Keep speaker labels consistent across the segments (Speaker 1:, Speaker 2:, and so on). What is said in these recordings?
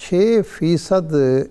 Speaker 1: 6%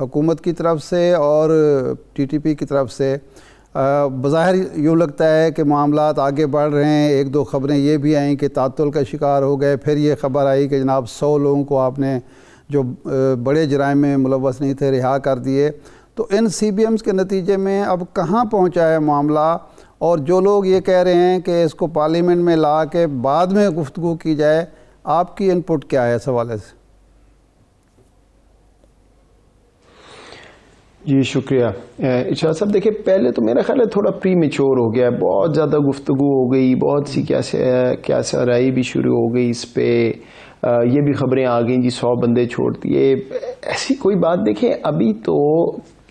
Speaker 1: حکومت کی طرف سے اور ٹی ٹی پی کی طرف سے بظاہر یوں لگتا ہے کہ معاملات آگے بڑھ رہے ہیں. ایک دو خبریں یہ بھی آئیں کہ تعطل کا شکار ہو گئے. پھر یہ خبر آئی کہ جناب 100 لوگوں کو آپ نے جو بڑے جرائم میں ملوث نہیں تھے رہا کر دیے. تو ان سی بی ایمز کے نتیجے میں اب کہاں پہنچا ہے معاملہ؟ اور جو لوگ یہ کہہ رہے ہیں کہ اس کو پارلیمنٹ میں لا کے بعد میں گفتگو کی جائے، آپ کی ان پٹ کیا ہے اس حوالے سے؟
Speaker 2: جی شکریہ ارشاد صاحب. دیکھیں پہلے تو میرا خیال ہے تھوڑا پری میچور ہو گیا، بہت زیادہ گفتگو ہو گئی، بہت سی کیا سرائی بھی شروع ہو گئی اس پہ. یہ بھی خبریں آ گئیں جی 100 بندے چھوڑ دیے. ایسی کوئی بات دیکھیں ابھی تو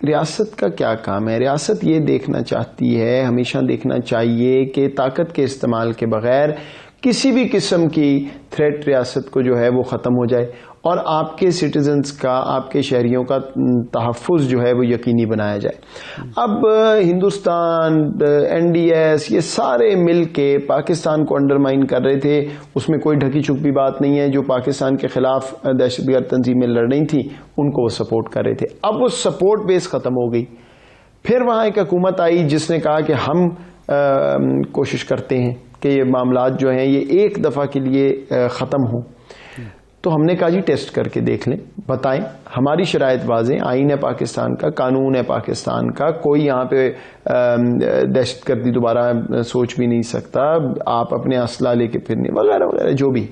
Speaker 2: ریاست کا کیا کام ہے؟ ریاست یہ دیکھنا چاہتی ہے، ہمیشہ دیکھنا چاہیے کہ طاقت کے استعمال کے بغیر کسی بھی قسم کی تھریٹ ریاست کو جو ہے وہ ختم ہو جائے اور آپ کے سٹیزنز کا، آپ کے شہریوں کا تحفظ جو ہے وہ یقینی بنایا جائے. اب ہندوستان، این ڈی ایس، یہ سارے مل کے پاکستان کو انڈرمائن کر رہے تھے. اس میں کوئی ڈھکی چھپی بات نہیں ہے. جو پاکستان کے خلاف دہشت گرد تنظیمیں لڑ رہی تھیں ان کو وہ سپورٹ کر رہے تھے. اب وہ سپورٹ بیس ختم ہو گئی. پھر وہاں ایک حکومت آئی جس نے کہا کہ ہم کوشش کرتے ہیں کہ یہ معاملات جو ہیں یہ ایک دفعہ کے لیے ختم ہوں. تو ہم نے کہا جی ٹیسٹ کر کے دیکھ لیں، بتائیں. ہماری شرائط واضح، آئین ہے پاکستان کا، قانون ہے پاکستان کا، کوئی یہاں پہ دہشت گردی دوبارہ سوچ بھی نہیں سکتا. آپ اپنے اسلحہ لے کے پھرنے وغیرہ وغیرہ جو بھی.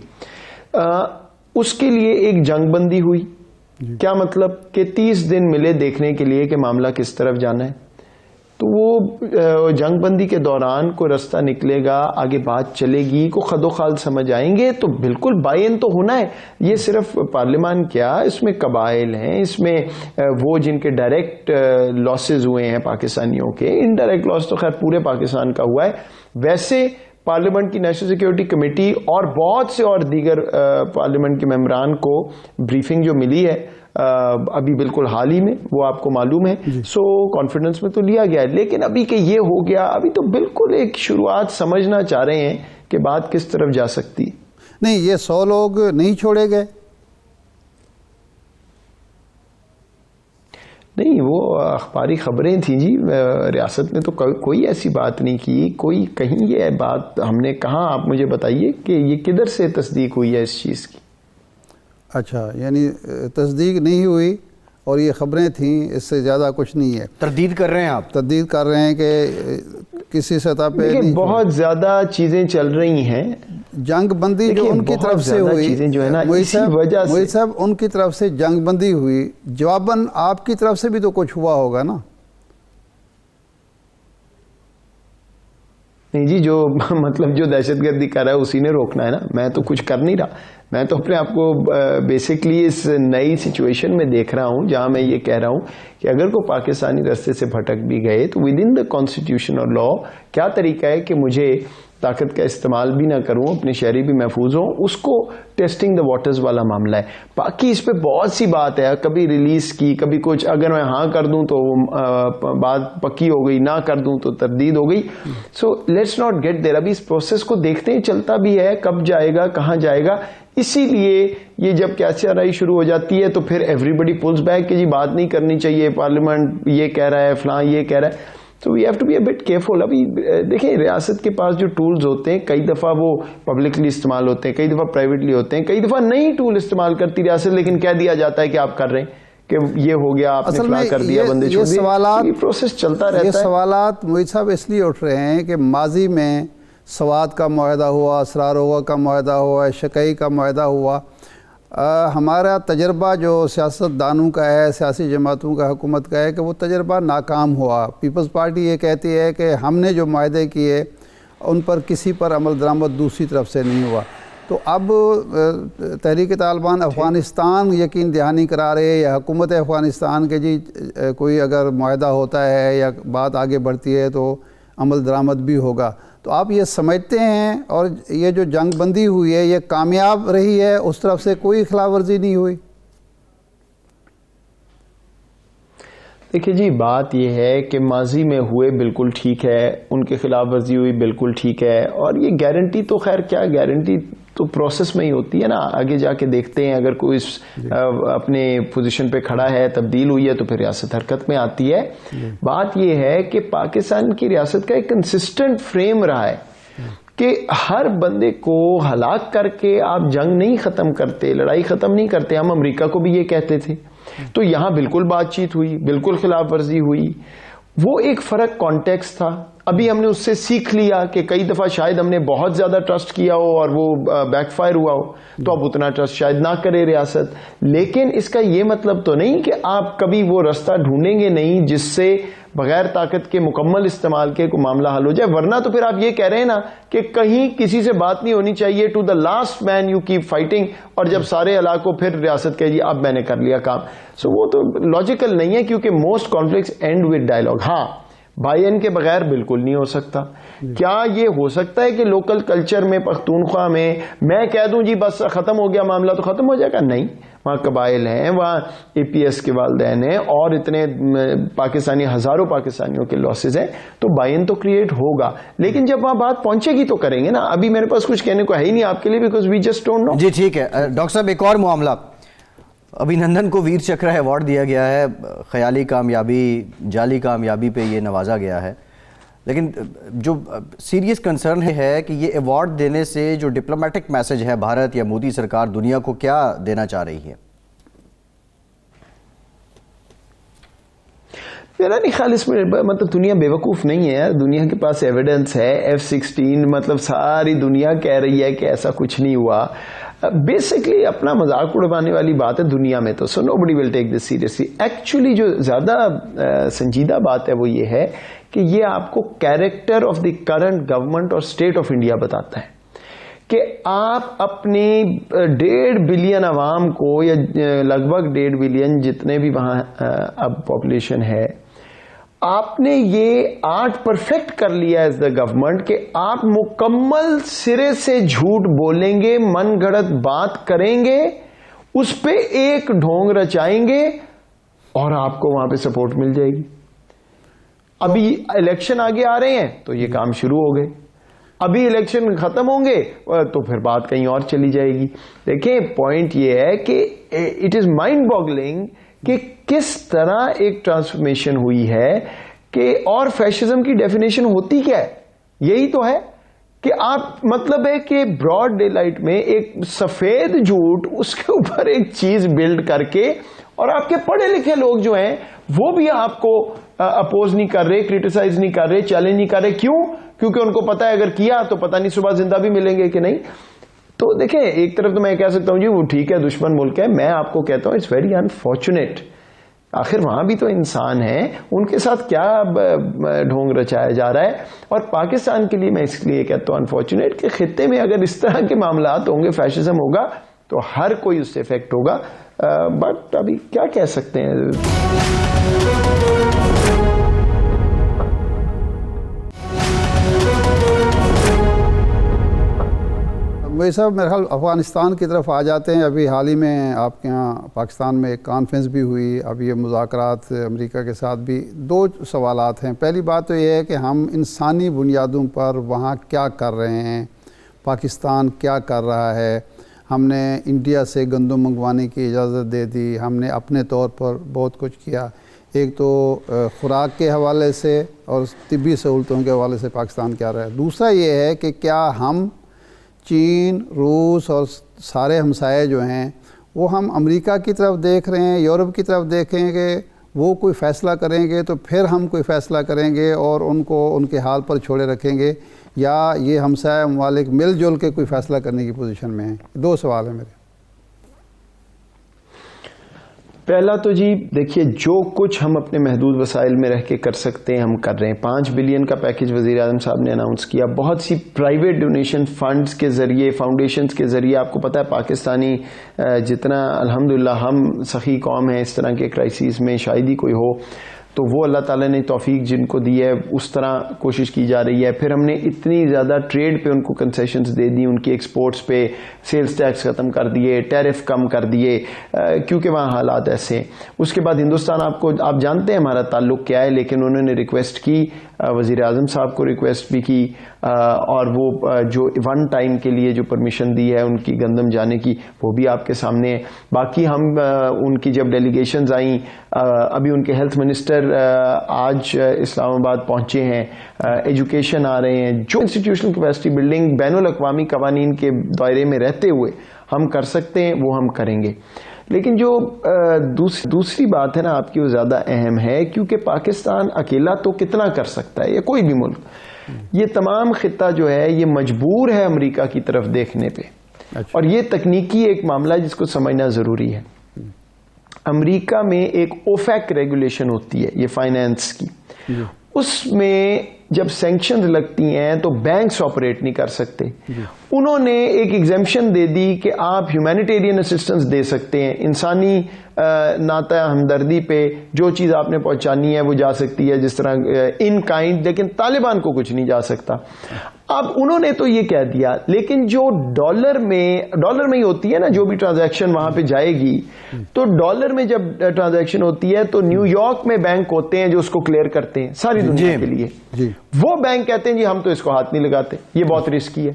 Speaker 2: اس کے لیے ایک جنگ بندی ہوئی. کیا مطلب کہ 30 دن ملے دیکھنے کے لیے کہ معاملہ کس طرف جانا ہے. تو وہ جنگ بندی کے دوران کوئی رستہ نکلے گا، آگے بات چلے گی، کو خد و خال سمجھ آئیں گے. تو بالکل بائی تو ہونا ہے. یہ صرف پارلیمان کیا، اس میں قبائل ہیں، اس میں وہ جن کے ڈائریکٹ لاسز ہوئے ہیں پاکستانیوں کے. انڈائریکٹ لاس تو خیر پورے پاکستان کا ہوا ہے. ویسے پارلیمنٹ کی نیشنل سیکیورٹی کمیٹی اور بہت سے اور دیگر پارلیمنٹ کے ممبران کو بریفنگ جو ملی ہے ابھی بالکل حال ہی میں، وہ آپ کو معلوم ہے. سو کانفیڈنس میں تو لیا گیا ہے. لیکن ابھی کہ یہ ہو گیا، ابھی تو بالکل ایک شروعات سمجھنا چاہ رہے ہیں کہ بات کس طرف جا سکتی.
Speaker 1: نہیں، یہ 100 لوگ نہیں چھوڑے گئے.
Speaker 2: نہیں، وہ اخباری خبریں تھیں جی. ریاست نے تو کوئی ایسی بات نہیں کی. کوئی کہیں یہ بات ہم نے کہاں، آپ مجھے بتائیے کہ یہ کدھر سے تصدیق ہوئی ہے اس چیز کی.
Speaker 1: اچھا، یعنی تصدیق نہیں ہوئی اور یہ خبریں تھیں، اس سے زیادہ کچھ نہیں ہے.
Speaker 3: تردید کر رہے ہیں آپ؟
Speaker 1: تردید کر رہے ہیں کہ کسی سطح پہ نہیں.
Speaker 2: بہت زیادہ چیزیں چل رہی ہیں.
Speaker 1: جنگ بندی جو ان کی طرف سے ہوئی، موئی صاحب ان کی طرف سے جنگ بندی ہوئی، جواباً آپ کی طرف سے بھی تو کچھ ہوا ہوگا نا؟
Speaker 2: نہیں جی، جو مطلب جو دہشت گردی کر رہا ہے اسی نے روکنا ہے نا. میں تو کچھ کر نہیں رہا. میں تو اپنے آپ کو بیسکلی اس نئی سچویشن میں دیکھ رہا ہوں جہاں میں یہ کہہ رہا ہوں کہ اگر کوئی پاکستانی رستے سے بھٹک بھی گئے تو ود ان دا کانسٹیٹیوشن اور لا کیا طریقہ ہے کہ مجھے طاقت کا استعمال بھی نہ کروں، اپنے شہری بھی محفوظ ہوں. اس کو ٹیسٹنگ دا واٹرز والا معاملہ ہے. باقی اس پہ بہت سی بات ہے، کبھی ریلیز کی، کبھی کچھ. اگر میں ہاں کر دوں تو بات پکی ہو گئی، نہ کر دوں تو تردید ہو گئی. سو لیٹس ناٹ گیٹ دیر. ابھی اس پروسیس کو دیکھتے ہیں، چلتا بھی ہے، کب جائے گا، کہاں جائے گا. اسی لیے یہ جب کیسے رائی شروع ہو جاتی ہے تو پھر ایوری بڈی پلز بیک کہ جی بات نہیں کرنی چاہیے، پارلیمنٹ یہ کہہ رہا ہے، فلاں یہ کہہ رہا ہے. تو we have to be a bit careful. ابھی دیکھیں ریاست کے پاس جو ٹولز ہوتے ہیں کئی دفعہ وہ پبلکلی استعمال ہوتے ہیں، کئی دفعہ پرائیویٹلی ہوتے ہیں، کئی دفعہ نئی ٹول استعمال کرتی ریاست، لیکن کہہ دیا جاتا ہے کہ آپ کر رہے ہیں، کہ یہ ہو گیا، آپ نے فلاں کر دیا، بندے چھوڑ دیے. یہ پروسیس چلتا رہتا ہے.
Speaker 1: یہ سوالات موئی صاحب اس لیے اٹھ رہے ہیں کہ ماضی میں سوات کا معاہدہ ہوا، اسرار ہوگا کا معاہدہ ہوا، شکئی کا معاہدہ ہوا. ہمارا تجربہ جو سیاست دانوں کا ہے، سیاسی جماعتوں کا، حکومت کا ہے کہ وہ تجربہ ناکام ہوا. پیپلز پارٹی یہ کہتی ہے کہ ہم نے جو معاہدے کیے ان پر کسی پر عمل درآمد دوسری طرف سے نہیں ہوا. تو اب تحریک طالبان افغانستان یقین دہانی کرا رہے یا حکومت افغانستان کے جی کوئی اگر معاہدہ ہوتا ہے یا بات آگے بڑھتی ہے تو عمل درآمد بھی ہوگا. تو آپ یہ سمجھتے ہیں اور یہ جو جنگ بندی ہوئی ہے یہ کامیاب رہی ہے، اس طرف سے کوئی خلاف ورزی نہیں ہوئی؟
Speaker 2: دیکھیے جی، بات یہ ہے کہ ماضی میں ہوئے بالکل ٹھیک ہے، ان کے خلاف ورزی ہوئی بالکل ٹھیک ہے. اور یہ گارنٹی تو خیر کیا گارنٹی تو پروسیس میں ہی ہوتی ہے نا, آگے جا کے دیکھتے ہیں اگر کوئی اپنے پوزیشن پہ کھڑا ہے, تبدیل ہوئی ہے, تو پھر ریاست حرکت میں آتی ہے. بات یہ ہے کہ پاکستان کی ریاست کا ایک کنسسٹنٹ فریم رہا ہے کہ ہر بندے کو ہلاک کر کے آپ جنگ نہیں ختم کرتے, لڑائی ختم نہیں کرتے. ہم امریکہ کو بھی یہ کہتے تھے, تو یہاں بالکل بات چیت ہوئی, بالکل خلاف ورزی ہوئی. وہ ایک فرق کانٹیکسٹ تھا. ابھی ہم نے اس سے سیکھ لیا کہ کئی دفعہ شاید ہم نے بہت زیادہ ٹرسٹ کیا ہو اور وہ بیک فائر ہوا ہو, تو اب اتنا ٹرسٹ شاید نہ کرے ریاست. لیکن اس کا یہ مطلب تو نہیں کہ آپ کبھی وہ رستہ ڈھونڈیں گے نہیں جس سے بغیر طاقت کے مکمل استعمال کے کوئی معاملہ حل ہو جائے. ورنہ تو پھر آپ یہ کہہ رہے ہیں نا کہ کہیں کسی سے بات نہیں ہونی چاہیے, to the last man you keep fighting, اور جب سارے علاقوں پھر ریاست کہے جی اب میں نے کر لیا کام. سو وہ تو لاجیکل نہیں ہے, کیونکہ most conflicts and with dialogue. ہاں, بائی این کے بغیر بالکل نہیں ہو سکتا. کیا یہ ہو سکتا ہے کہ لوکل کلچر میں, پختونخوا میں کہہ دوں جی بس ختم ہو گیا معاملہ تو ختم ہو جائے گا؟ نہیں, وہاں قبائل ہیں, وہاں اے پی ایس کے والدین ہیں, اور اتنے پاکستانی, ہزاروں پاکستانیوں کے لاسز ہیں, تو بائی این تو کریٹ ہوگا. لیکن جب وہاں بات پہنچے گی تو کریں گے نا. ابھی میرے پاس کچھ کہنے کو ہے ہی نہیں آپ کے لیے, because we just don't know.
Speaker 3: جی ٹھیک ہے ڈاکٹر صاحب, ایک اور معاملہ, ابھینندن کو ویر چکرا ایوارڈ دیا گیا ہے. خیالی کامیابی, جعلی کامیابی پہ یہ نوازا گیا ہے. لیکن جو سیریس کنسرن ہے کہ یہ ایوارڈ دینے سے جو ڈپلومیٹک میسج ہے بھارت یا مودی سرکار دنیا کو کیا دینا چاہ رہی ہے؟
Speaker 2: میرا نہیں خیال اس میں مطلب دنیا بے وقوف نہیں ہے. دنیا کے پاس ایویڈنس ہے. F-16 مطلب ساری دنیا کہہ رہی ہے کہ ایسا کچھ نہیں ہوا. بیسکلی اپنا مذاق اڑوانے والی بات ہے دنیا میں, تو so nobody will take this seriously. Actually جو زیادہ سنجیدہ بات ہے وہ یہ ہے کہ یہ آپ کو character of the current government اور اسٹیٹ آف انڈیا بتاتا ہے کہ آپ اپنے 1.5 بلین عوام کو, یا لگ بھگ 1.5 بلین جتنے بھی وہاں اب پاپولیشن ہے, آپ نے یہ آرٹ پرفیکٹ کر لیا ایز دا گورنمنٹ کہ آپ مکمل سرے سے جھوٹ بولیں گے, من گھڑت بات کریں گے, اس پہ ایک ڈھونگ رچائیں گے, اور آپ کو وہاں پہ سپورٹ مل جائے گی. ابھی الیکشن آگے آ رہے ہیں تو یہ کام شروع ہو گئے. ابھی الیکشن ختم ہوں گے تو پھر بات کہیں اور چلی جائے گی. دیکھیں پوائنٹ یہ ہے کہ اٹ از مائنڈ باگلنگ کہ کس طرح ایک ٹرانسفارمیشن ہوئی ہے کہ, اور فیشزم کی ڈیفینیشن ہوتی کیا ہے؟ یہی تو ہے کہ آپ مطلب ہے کہ براڈ ڈے لائٹ میں ایک سفید جھوٹ, اس کے اوپر ایک چیز بلڈ کر کے, اور آپ کے پڑھے لکھے لوگ جو ہیں وہ بھی آپ کو اپوز نہیں کر رہے, کریٹیسائز نہیں کر رہے, چیلنج نہیں کر رہے. کیوں؟ کیونکہ ان کو پتا ہے اگر کیا تو پتہ نہیں صبح زندہ بھی ملیں گے کہ نہیں. تو دیکھیں, ایک طرف تو میں کہہ سکتا ہوں جی وہ ٹھیک ہے دشمن ملک ہے, میں آپ کو کہتا ہوں اٹس ویری انفارچونیٹ. آخر وہاں بھی تو انسان ہیں, ان کے ساتھ کیا ڈھونگ رچایا جا رہا ہے. اور پاکستان کے لیے میں اس لیے کہتا ہوں انفارچونیٹ کہ خطے میں اگر اس طرح کے معاملات ہوں گے, فیشزم ہوگا, تو ہر کوئی اس سے افیکٹ ہوگا. بٹ ابھی کیا کہہ سکتے ہیں.
Speaker 1: وہی صاحب میرے خیال افغانستان کی طرف آ جاتے ہیں. ابھی حال ہی میں آپ کے یہاں پاکستان میں ایک کانفرنس بھی ہوئی. اب یہ مذاکرات امریکہ کے ساتھ بھی, 2 سوالات ہیں. پہلی بات تو یہ ہے کہ ہم انسانی بنیادوں پر وہاں کیا کر رہے ہیں, پاکستان کیا کر رہا ہے. ہم نے انڈیا سے گندم منگوانے کی اجازت دے دی, ہم نے اپنے طور پر بہت کچھ کیا. ایک تو خوراک کے حوالے سے اور طبی سہولتوں کے حوالے سے پاکستان کیا رہا ہے. دوسرا یہ ہے کہ کیا ہم چین, روس اور سارے ہمسائے جو ہیں وہ ہم امریکہ کی طرف دیکھ رہے ہیں, یورپ کی طرف دیکھیں گے, وہ کوئی فیصلہ کریں گے تو پھر ہم کوئی فیصلہ کریں گے اور ان کو ان کے حال پر چھوڑے رکھیں گے, یا یہ ہمسایہ ممالک مل جل کے کوئی فیصلہ کرنے کی پوزیشن میں ہیں؟ 2 سوال ہیں میرے.
Speaker 2: پہلا تو جی دیکھیے, جو کچھ ہم اپنے محدود وسائل میں رہ کے کر سکتے ہیں ہم کر رہے ہیں. 5 بلین کا پیکج وزیر اعظم صاحب نے اناؤنس کیا. بہت سی پرائیویٹ ڈونیشن فنڈز کے ذریعے, فاؤنڈیشنز کے ذریعے, آپ کو پتہ ہے پاکستانی جتنا الحمدللہ ہم سخی قوم ہیں, اس طرح کے کرائسس میں شاید ہی کوئی ہو, تو وہ اللہ تعالیٰ نے توفیق جن کو دی ہے اس طرح کوشش کی جا رہی ہے. پھر ہم نے اتنی زیادہ ٹریڈ پہ ان کو کنسیشنز دے دی, ان کی ایکسپورٹس پہ سیلز ٹیکس ختم کر دیے, ٹیرف کم کر دیے, کیونکہ وہاں حالات ایسے ہیں. اس کے بعد ہندوستان, آپ جانتے ہیں ہمارا تعلق کیا ہے, لیکن انہوں نے ریکویسٹ کی وزیر اعظم صاحب کو ریکویسٹ بھی کی اور وہ جو ون ٹائم کے لیے جو پرمیشن دی ہے ان کی گندم جانے کی وہ بھی آپ کے سامنے ہے. باقی ہم ان کی جب ڈیلیگیشنز آئیں, ابھی ان کے ہیلتھ منسٹر آج اسلام آباد پہنچے ہیں, ایجوکیشن آ رہے ہیں, جو انسٹیٹیوشنل کیپیسٹی بلڈنگ بین الاقوامی قوانین کے دائرے میں رہتے ہوئے ہم کر سکتے ہیں وہ ہم کریں گے. لیکن جو دوسری بات ہے نا آپ کی وہ زیادہ اہم ہے, کیونکہ پاکستان اکیلا تو کتنا کر سکتا ہے یا کوئی بھی ملک, یہ تمام خطہ جو ہے یہ مجبور ہے امریکہ کی طرف دیکھنے پہ. اور یہ تکنیکی ایک معاملہ ہے جس کو سمجھنا ضروری ہے. امریکہ میں ایک اوفیک ریگولیشن ہوتی ہے یہ فائنینس کی, اس میں جب سینکشن لگتی ہیں تو بینکس آپریٹ نہیں کر سکتے. انہوں نے ایک ایگزیمپشن دے دی کہ آپ ہیومینیٹیرین اسسٹنس دے سکتے ہیں, انسانی ناطہ ہمدردی پہ جو چیز آپ نے پہنچانی ہے وہ جا سکتی ہے جس طرح ان کائنڈ, لیکن طالبان کو کچھ نہیں جا سکتا. اب انہوں نے تو یہ کہہ دیا, لیکن جو ڈالر میں ہی ہوتی ہے نا جو بھی ٹرانزیکشن وہاں پہ جائے گی, تو ڈالر میں جب ٹرانزیکشن ہوتی ہے تو نیو یارک میں بینک ہوتے ہیں جو اس کو کلیئر کرتے ہیں ساری دنیا کے لیے. وہ بینک کہتے ہیں جی ہم تو اس کو ہاتھ نہیں لگاتے, یہ بہت رسکی ہے.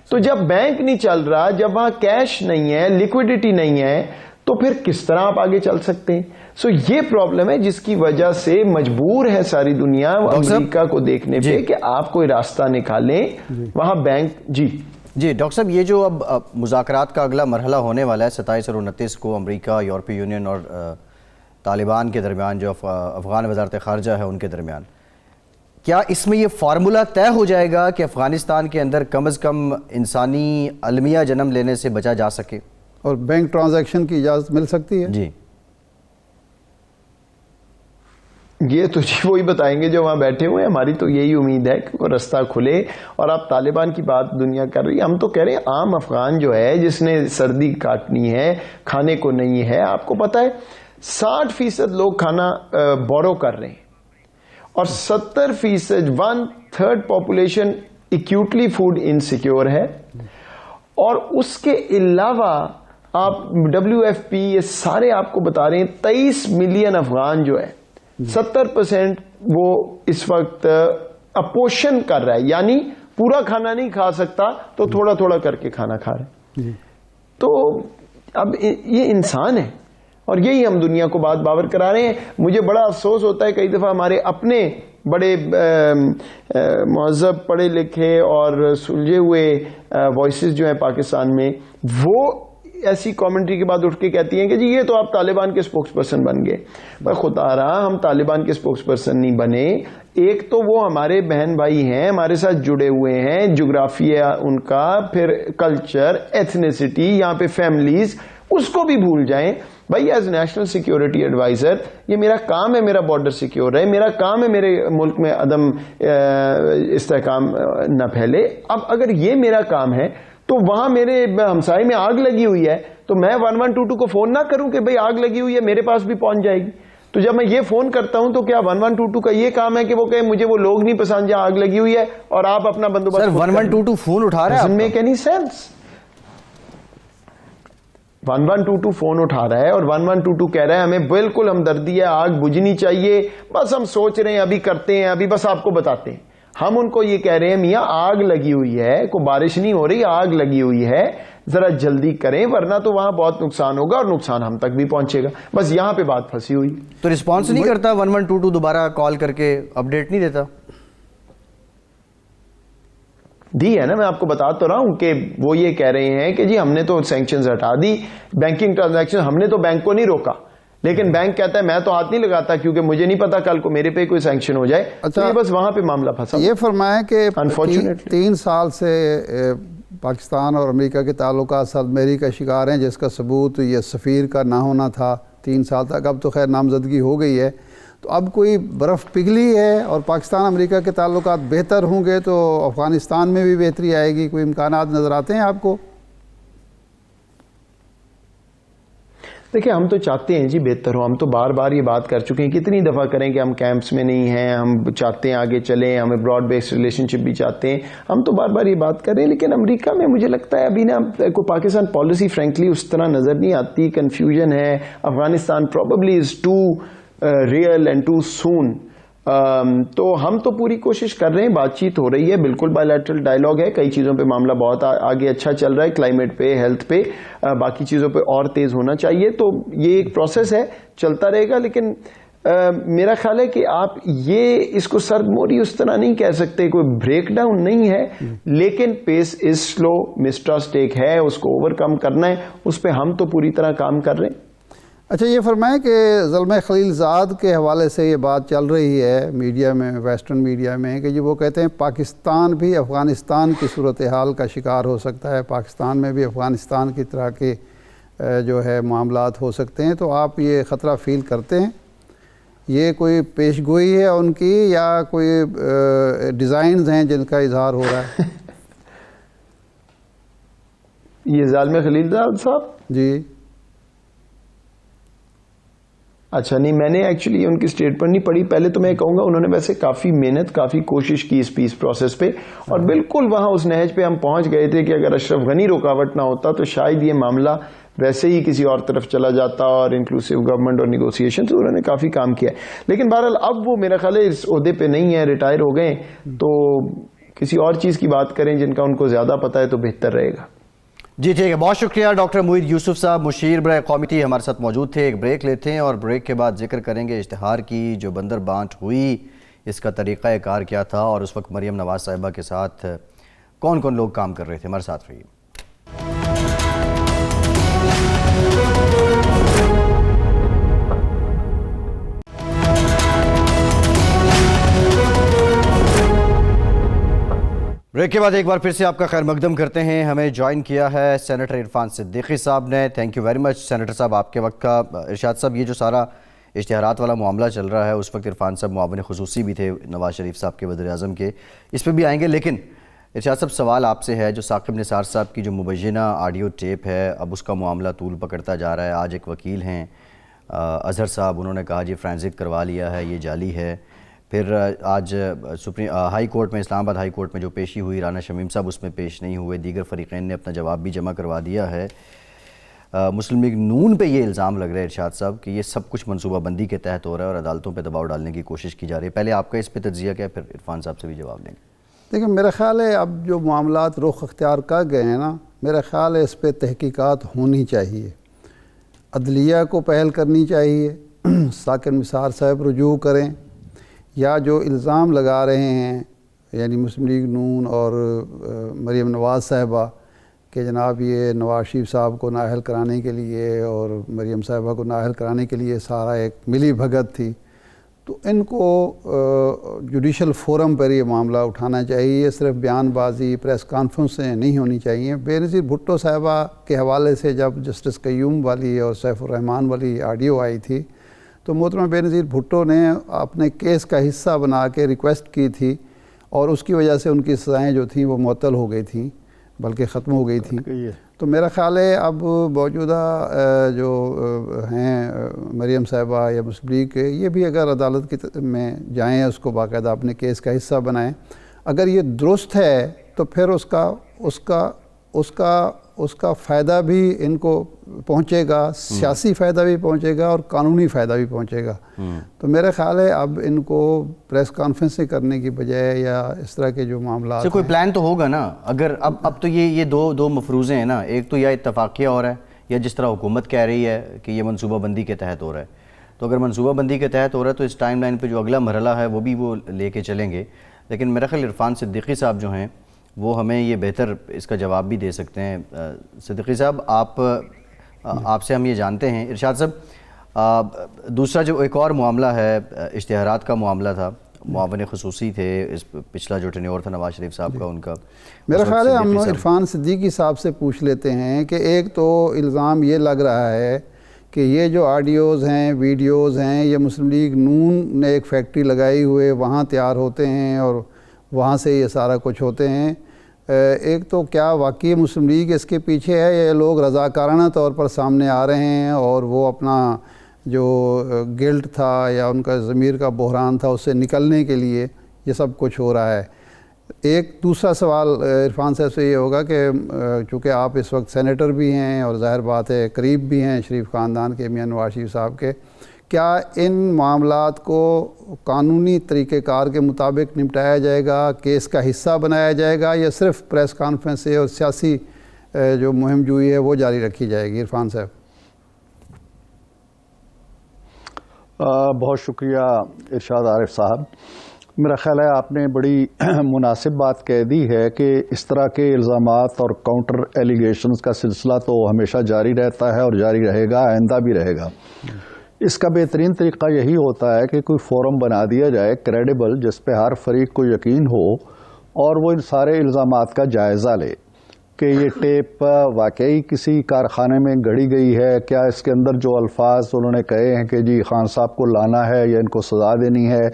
Speaker 2: تو جب بینک نہیں چل رہا, جب وہاں کیش نہیں ہے, لیکوڈیٹی نہیں ہے, تو پھر کس طرح آپ آگے چل سکتے ہیں؟ سو یہ پرابلم ہے جس کی وجہ سے مجبور ہے ساری دنیا امریکہ کو دیکھنے پہ کہ آپ کوئی راستہ نکالیں وہاں بینک. جی
Speaker 3: ڈاکٹر صاحب, یہ جو اب مذاکرات کا اگلا مرحلہ ہونے والا ہے 27 اور 29 کو امریکہ, یورپی یونین اور طالبان کے درمیان, جو افغان وزارت خارجہ ہے ان کے درمیان, کیا اس میں یہ فارمولہ طے ہو جائے گا کہ افغانستان کے اندر کم از کم انسانی المیہ جنم لینے سے بچا جا سکے
Speaker 1: اور بینک ٹرانزیکشن کی اجازت مل سکتی ہے؟
Speaker 3: جی
Speaker 2: یہ تو جی وہی بتائیں گے جو وہاں بیٹھے ہوئے ہیں. ہماری تو یہی امید ہے کہ وہ رستہ کھلے. اور آپ طالبان کی بات دنیا کر رہی ہے, ہم تو کہہ رہے ہیں عام افغان جو ہے جس نے سردی کاٹنی ہے, کھانے کو نہیں ہے. آپ کو پتا ہے 60% لوگ کھانا بورو کر رہے ہیں اور 70%, 1/3 پاپولیشن ایکیوٹلی فوڈ انسیکیور ہے. اور اس کے علاوہ آپ WFP یہ سارے آپ کو بتا رہے ہیں 23 ملین افغان جو ہے 70% وہ اس وقت اپوشن کر رہا ہے, یعنی پورا کھانا نہیں کھا سکتا تو تھوڑا تھوڑا کر کے کھانا کھا رہے ہیں. تو اب یہ انسان ہے اور یہی ہم دنیا کو بات باور کرا رہے ہیں. مجھے بڑا افسوس ہوتا ہے کئی دفعہ ہمارے اپنے بڑے مہذب پڑھے لکھے اور سلجھے ہوئے وائسز جو ہیں پاکستان میں, وہ ایسی کامنٹری کے بعد اٹھ کے کہتی ہیں کہ جی یہ تو آپ طالبان کے سپوکس پرسن بن گئے. بھائی خدا رہا ہم طالبان کے سپوکس پرسن نہیں بنے. ایک تو وہ ہمارے بہن بھائی ہیں, ہمارے ساتھ جڑے ہوئے ہیں, جغرافیہ ان کا, پھر کلچر, ایتھنیسٹی, یہاں پہ فیملیز, اس کو بھی بھول جائیں. بھائی ایز نیشنل سیکیورٹی ایڈوائزر یہ میرا کام ہے, میرا بارڈر سیکیور ہے, میرا کام ہے میرے ملک میں عدم استحکام نہ پھیلے. اب اگر یہ میرا کام ہے تو وہاں میرے ہمسائے میں آگ لگی ہوئی ہے تو میں 1122 کو فون نہ کروں کہ بھئی آگ لگی ہوئی ہے, میرے پاس بھی پہنچ جائے گی. تو جب میں یہ فون کرتا ہوں تو کیا 1122 کا یہ کام ہے کہ وہ کہے مجھے وہ لوگ نہیں پسند جہاں آگ لگی ہوئی ہے اور آپ اپنا بندوبست.
Speaker 3: سر 1122 فون اٹھا رہا ہے,
Speaker 2: doesn't make any sense. 1122 phone اٹھا رہا ہے اور 1122 کہہ رہا ہے ہمیں بالکل ہمدردی ہے, آگ بجھنی چاہیے, بس ہم سوچ رہے ہیں, ابھی کرتے ہیں, ابھی بس آپ کو بتاتے ہیں. ہم ان کو یہ کہہ رہے ہیں میاں آگ لگی ہوئی ہے, کوئی بارش نہیں ہو رہی, آگ لگی ہوئی ہے, ذرا جلدی کریں ورنہ تو وہاں بہت نقصان ہوگا اور نقصان ہم تک بھی پہنچے گا. بس یہاں پہ بات پھنسی ہوئی.
Speaker 3: تو رسپانس نہیں کرتا 1122 دوبارہ کال کر کے اپڈیٹ نہیں دیتا؟
Speaker 2: دی ہے نا, میں آپ کو بتا تو رہا ہوں کہ وہ یہ کہہ رہے ہیں کہ جی ہم نے تو سینکشنز ہٹا دی, بینکنگ ٹرانزیکشن ہم نے تو بینک کو نہیں روکا, لیکن بینک کہتا ہے میں تو ہاتھ نہیں لگاتا کیونکہ مجھے نہیں پتا کل کو میرے پہ کوئی سینکشن ہو جائے.
Speaker 1: اچھا,
Speaker 2: یہ بس وہاں پہ معاملہ پھنسا.
Speaker 1: یہ فرمائیں کہ 3 سال سے پاکستان اور امریکہ کے تعلقات سدمیری کا شکار ہیں, جس کا ثبوت یہ سفیر کا نہ ہونا تھا 3 سال تک. اب تو خیر نامزدگی ہو گئی ہے, تو اب کوئی برف پگھلی ہے اور پاکستان امریکہ کے تعلقات بہتر ہوں گے تو افغانستان میں بھی بہتری آئے گی. کوئی امکانات نظر آتے ہیں آپ کو؟
Speaker 2: دیکھیں ہم تو چاہتے ہیں جی بہتر ہو, ہم تو بار بار یہ بات کر چکے ہیں, کتنی دفعہ کریں کہ ہم کیمپس میں نہیں ہیں, ہم چاہتے ہیں آگے چلیں, ہمیں براڈ بیس ریلیشن شپ بھی چاہتے ہیں, ہم تو بار بار یہ بات کر رہے ہیں. لیکن امریکہ میں مجھے لگتا ہے ابھی نا کوئی پاکستان پالیسی فرینکلی اس طرح نظر نہیں آتی, کنفیوژن ہے. Afghanistan probably is too real and too soon تو ہم تو پوری کوشش کر رہے ہیں, بات چیت ہو رہی ہے, بالکل بائیلیٹرل ڈائلاگ ہے, کئی چیزوں پہ معاملہ بہت آگے اچھا چل رہا ہے, کلائمیٹ پہ, ہیلتھ پہ, باقی چیزوں پہ اور تیز ہونا چاہیے. تو یہ ایک پروسیس ہے, چلتا رہے گا. لیکن میرا خیال ہے کہ آپ یہ اس کو سرد موری اس طرح نہیں کہہ سکتے, کوئی بریک ڈاؤن نہیں ہے, لیکن پیس از سلو, مسٹرسٹ ایک ہے, اس کو اوور کم کرنا ہے, اس پہ ہم تو پوری طرح کام کر رہے ہیں.
Speaker 1: اچھا یہ فرمائیں کہ زلمہ خلیل زاد کے حوالے سے یہ بات چل رہی ہے میڈیا میں, ویسٹرن میڈیا میں, کہ وہ کہتے ہیں پاکستان بھی افغانستان کی صورتحال کا شکار ہو سکتا ہے, پاکستان میں بھی افغانستان کی طرح کے جو ہے معاملات ہو سکتے ہیں. تو آپ یہ خطرہ فیل کرتے ہیں؟ یہ کوئی پیش گوئی ہے ان کی یا کوئی ڈیزائنز ہیں جن کا اظہار ہو رہا ہے؟
Speaker 2: یہ زلمہ خلیل زاد صاحب
Speaker 1: جی
Speaker 2: اچھا, نہیں میں نے ایکچولی ان کی اسٹیٹمنٹ نہیں پڑھی. پہلے تو میں کہوں گا انہوں نے ویسے کافی محنت, کافی کوشش کی اس پیس پروسیس پہ, اور بالکل وہاں اس نہج پہ ہم پہنچ گئے تھے کہ اگر اشرف غنی رکاوٹ نہ ہوتا تو شاید یہ معاملہ ویسے ہی کسی اور طرف چلا جاتا, اور انکلوسیو گورنمنٹ اور نیگوسیشن سے انہوں نے کافی کام کیا ہے. لیکن بہرحال اب وہ میرا خیال ہے اس عہدے پہ نہیں ہے, ریٹائر ہو گئے, تو کسی اور چیز کی بات کریں جن کا ان کو زیادہ پتہ ہے تو بہتر رہے گا.
Speaker 3: جی ٹھیک ہے, بہت شکریہ ڈاکٹر معید یوسف صاحب, مشیر برائے قومی ٹی ہمارے ساتھ موجود تھے. ایک بریک لیتے ہیں اور بریک کے بعد ذکر کریں گے اشتہار کی جو بندر بانٹ ہوئی, اس کا طریقہ کار کیا تھا, اور اس وقت مریم نواز صاحبہ کے ساتھ کون کون لوگ کام کر رہے تھے. ہمارے ساتھ رہیے. بریک کے بعد ایک بار پھر سے آپ کا خیر مقدم کرتے ہیں. ہمیں جوائن کیا ہے سینیٹر عرفان صدیقی صاحب نے. Thank you very much senator صاحب آپ کے وقت کا. ارشاد صاحب, یہ جو سارا اشتہارات والا معاملہ چل رہا ہے, اس وقت عرفان صاحب معاون خصوصی بھی تھے نواز شریف صاحب کے, وزیر اعظم کے, اس پہ بھی آئیں گے. لیکن ارشاد صاحب سوال آپ سے ہے, جو ثاقب نثار صاحب کی جو مبینہ آڈیو ٹیپ ہے, اب اس کا معاملہ طول پکڑتا جا رہا ہے. آج ایک وکیل ہیں اظہر صاحب, انہوں نے کہا یہ فرینزک کروا لیا ہے, یہ جعلی ہے. پھر آج ہائی کورٹ میں, اسلام آباد ہائی کورٹ میں جو پیشی ہوئی, رانا شمیم صاحب اس میں پیش نہیں ہوئے. دیگر فریقین نے اپنا جواب بھی جمع کروا دیا ہے. مسلم لیگ نون پہ یہ الزام لگ رہا ہے ارشاد صاحب کہ یہ سب کچھ منصوبہ بندی کے تحت ہو رہا ہے اور عدالتوں پہ دباؤ ڈالنے کی کوشش کی جا رہی ہے. پہلے آپ کا اس پہ تجزیہ کیا ہے, پھر عرفان صاحب سے بھی جواب دیں گے.
Speaker 1: دیکھیں میرا خیال ہے اب جو معاملات رخ اختیار کر گئے ہیں نا, میرا خیال ہے اس پہ تحقیقات ہونی چاہیے, عدلیہ کو پہل کرنی چاہیے, ثاقب نثار صاحب رجوع کریں, یا جو الزام لگا رہے ہیں یعنی مسلم لیگ نون اور مریم نواز صاحبہ کہ جناب یہ نواز شریف صاحب کو نااہل کرانے کے لیے اور مریم صاحبہ کو نااہل کرانے کے لیے سارا ایک ملی بھگت تھی, تو ان کو جوڈیشل فورم پر یہ معاملہ اٹھانا چاہیے. صرف بیان بازی, پریس کانفرنسیں نہیں ہونی چاہیے. بے نظیر بھٹو صاحبہ کے حوالے سے جب جسٹس قیوم والی اور سیف الرحمان والی آڈیو آئی تھی, تو محترمہ بے نظیر بھٹو نے اپنے کیس کا حصہ بنا کے ریکویسٹ کی تھی, اور اس کی وجہ سے ان کی سزائیں جو تھیں وہ معطل ہو گئی تھیں, بلکہ ختم ہو گئی تھیں. تو میرا خیال ہے اب موجودہ جو ہیں مریم صاحبہ یا مسلم لیگ کے, یہ بھی اگر عدالت میں جائیں, اس کو باقاعدہ اپنے کیس کا حصہ بنائیں. اگر یہ درست ہے تو پھر اس کا فائدہ بھی ان کو پہنچے گا, سیاسی فائدہ بھی پہنچے گا اور قانونی فائدہ بھی پہنچے گا. تو میرا خیال ہے اب ان کو پریس کانفرنسیں کرنے کی بجائے یا اس طرح کے جو معاملات
Speaker 3: کوئی پلان تو ہوگا نا. اگر اب تو یہ دو مفروضے ہیں نا, ایک تو یا اتفاقیہ ہو رہا ہے, یا جس طرح حکومت کہہ رہی ہے کہ یہ منصوبہ بندی کے تحت ہو رہا ہے. تو اگر منصوبہ بندی کے تحت ہو رہا ہے تو اس ٹائم لائن پہ جو اگلا مرحلہ ہے وہ بھی وہ لے کے چلیں گے. لیکن میرا خیال عرفان صدیقی صاحب جو ہیں وہ ہمیں یہ بہتر اس کا جواب بھی دے سکتے ہیں. صدیقی صاحب, آپ سے ہم یہ جانتے ہیں, ارشاد صاحب دوسرا جو ایک اور معاملہ ہے اشتہارات کا معاملہ تھا, معاون خصوصی تھے, اس پچھلا جو ٹینیور تھا نواز شریف صاحب کا, ان کا
Speaker 1: میرا خیال ہے ہم عرفان صدیقی صاحب سے پوچھ لیتے ہیں کہ ایک تو الزام یہ لگ رہا ہے کہ یہ جو آڈیوز ہیں, ویڈیوز ہیں, یہ مسلم لیگ نون نے ایک فیکٹری لگائی ہوئے وہاں تیار ہوتے ہیں اور وہاں سے یہ سارا کچھ ہوتے ہیں. ایک تو کیا واقعی مسلم لیگ اس کے پیچھے ہے, یہ لوگ رضاکارانہ طور پر سامنے آ رہے ہیں اور وہ اپنا جو گلٹ تھا یا ان کا ضمیر کا بحران تھا اس سے نکلنے کے لیے یہ سب کچھ ہو رہا ہے. ایک دوسرا سوال عرفان صاحب سے یہ ہوگا کہ چونکہ آپ اس وقت سینیٹر بھی ہیں اور ظاہر بات ہے قریب بھی ہیں شریف خاندان کے, میاں نواز شریف صاحب کے, کیا ان معاملات کو قانونی طریقہ کار کے مطابق نمٹایا جائے گا، کیس کا حصہ بنایا جائے گا، یا صرف پریس کانفرنس اور سیاسی جو مہم جوئی ہے وہ جاری رکھی جائے گی؟ عرفان صاحب۔
Speaker 4: بہت شکریہ ارشاد عارف صاحب۔ میرا خیال ہے آپ نے بڑی مناسب بات کہہ دی ہے کہ اس طرح کے الزامات اور کاؤنٹر ایلیگیشنز کا سلسلہ تو ہمیشہ جاری رہتا ہے اور جاری رہے گا، آئندہ بھی رہے گا۔ اس کا بہترین طریقہ یہی ہوتا ہے کہ کوئی فورم بنا دیا جائے کریڈیبل، جس پہ ہر فریق کو یقین ہو اور وہ ان سارے الزامات کا جائزہ لے کہ یہ ٹیپ واقعی کسی کارخانے میں گڑی گئی ہے، کیا اس کے اندر جو الفاظ انہوں نے کہے ہیں کہ جی خان صاحب کو لانا ہے یا ان کو سزا دینی ہے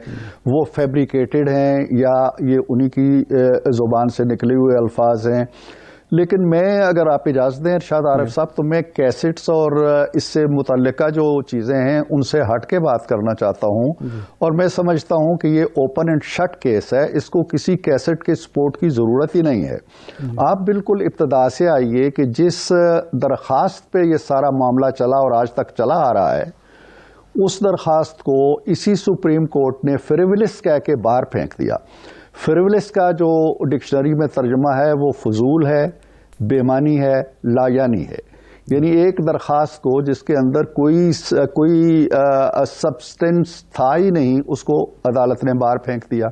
Speaker 4: وہ فیبریکیٹڈ ہیں یا یہ انہی کی زبان سے نکلے ہوئے الفاظ ہیں۔ لیکن میں اگر آپ اجازت دیں ارشاد عارف صاحب تو میں کیسٹس اور اس سے متعلقہ جو چیزیں ہیں ان سے ہٹ کے بات کرنا چاہتا ہوں، اور میں سمجھتا ہوں کہ یہ اوپن اینڈ شٹ کیس ہے، اس کو کسی کیسٹ کے سپورٹ کی ضرورت ہی نہیں ہے۔ آپ بالکل ابتدا سے آئیے کہ جس درخواست پہ یہ سارا معاملہ چلا اور آج تک چلا آ رہا ہے، اس درخواست کو اسی سپریم کورٹ نے فریولس کہہ کے باہر پھینک دیا۔ فریولس کا جو ڈکشنری میں ترجمہ ہے وہ فضول ہے، بے معنی ہے، لا یعنی ہے، یعنی ایک درخواست کو جس کے اندر کوئی سبسٹنس تھا ہی نہیں، اس کو عدالت نے باہر پھینک دیا۔